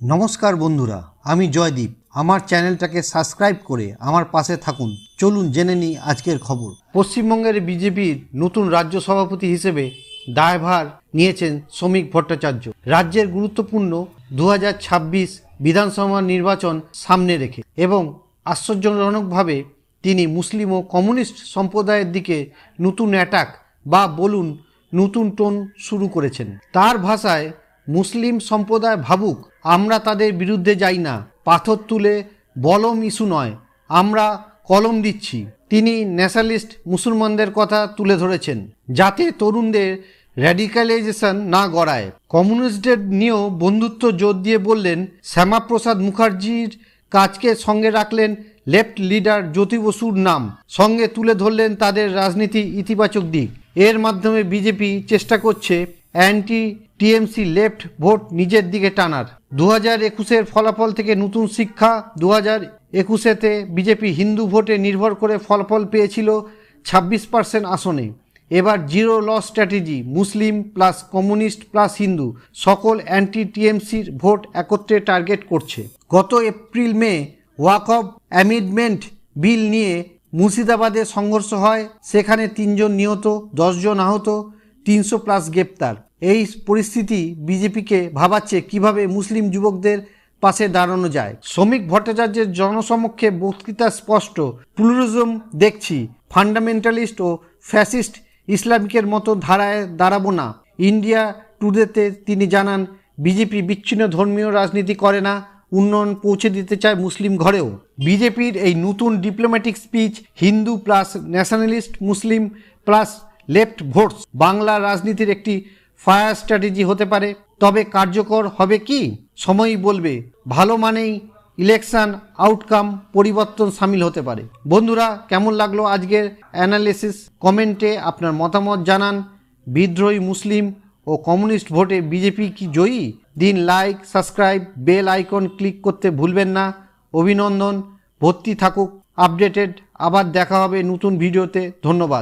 নমস্কার বন্ধুরা, আমি জয়দীপ। আমার চ্যানেলটাকে সাবস্ক্রাইব করে আমার পাশে থাকুন। চলুন জেনে নিই আজকের খবর। পশ্চিমবঙ্গের বিজেপির নতুন রাজ্য সভাপতি হিসেবে দায়ভার নিয়েছেন শ্রমিক ভট্টাচার্য। রাজ্যের গুরুত্বপূর্ণ 2026 বিধানসভা নির্বাচন সামনে রেখে এবং আশ্চর্যজনকভাবে তিনি মুসলিম ও কমিউনিস্ট সম্প্রদায়ের দিকে নতুন অ্যাটাক বা বলুন নতুন টোন শুরু করেছেন। তার ভাষায়, মুসলিম সম্প্রদায় ভাবুক আমরা তাদের বিরুদ্ধে যাই না, পাথর তুলে বলম ইস্যু নয়, আমরা কলম দিচ্ছি। তিনি ন্যাশনালিস্ট মুসলমানদের কথা তুলে ধরেছেন যাতে তরুণদের র্যাডিক্যালাইজেশন না গড়ায়। কমিউনিস্টদের নিয়েও বন্ধুত্ব জোর দিয়ে বললেন। শ্যামাপ্রসাদ মুখার্জির কাজকে সঙ্গে রাখলেন লেফট লিডার জ্যোতি বসুর নাম, সঙ্গে তুলে ধরলেন তাদের রাজনীতি ইতিবাচক দিক। এর মাধ্যমে বিজেপি চেষ্টা করছে অ্যান্টি টিএমসি লেফট ভোট নিজের দিকে টানার। 2021-এর ফলাফল থেকে নতুন শিক্ষা। 2021-এতে বিজেপি হিন্দু ভোটে নির্ভর করে ফলাফল পেয়েছিল 26% আসনে। এবার জিরো লস স্ট্র্যাটেজি, মুসলিম প্লাস কমিউনিস্ট প্লাস হিন্দু সকল অ্যান্টি টিএমসির ভোট একত্রে টার্গেট করছে। গত এপ্রিল মে ওয়াকফ অ্যামেন্ডমেন্ট বিল নিয়ে মুর্শিদাবাদে সংঘর্ষ হয়, সেখানে 3 জন নিহত, 10 জন আহত, 300+ গ্রেপ্তার। এই পরিস্থিতি বিজেপিকে ভাবাচ্ছে কিভাবে মুসলিম যুবকদের পাশে দাঁড়ানো যায়। শ্রমিক ভট্টাচার্যের জনসমক্ষে বক্তৃতা স্পষ্ট, প্লুরালিজম দেখছি, ফান্ডামেন্টালিস্ট ও ফ্যাসিস্ট ইসলামিকের মতো ধারায় দাঁড়াবো না। ইন্ডিয়া টুডেতে তিনি জানান, বিজেপি বিচ্ছিন্ন ধর্মীয় রাজনীতি করে না, উন্নয়ন পৌঁছে দিতে চায় মুসলিম ঘরেও। বিজেপির এই নতুন diplomatic speech Hindu plus nationalist, Muslim plus left votes Bangla রাজনীতির একটি ফায়ার স্ট্র্যাটেজি হতে পারে, তবে কার্যকর হবে কি সময়ই বলবে। ভালো মানেই ইলেকশন আউটকাম পরিবর্তন সামিল হতে পারে। বন্ধুরা, কেমন লাগলো আজকের অ্যানালিসিস? কমেন্টে আপনার মতামত জানান। বিদ্রোহী মুসলিম ও কমিউনিস্ট ভোটে বিজেপি কি জয়ী? দিন like, subscribe, bell icon click করতে ভুলবেন না। অভিনন্দন, ভর্তি থাকুক আপডেটেড। আবার দেখা হবে নতুন ভিডিওতে। ধন্যবাদ।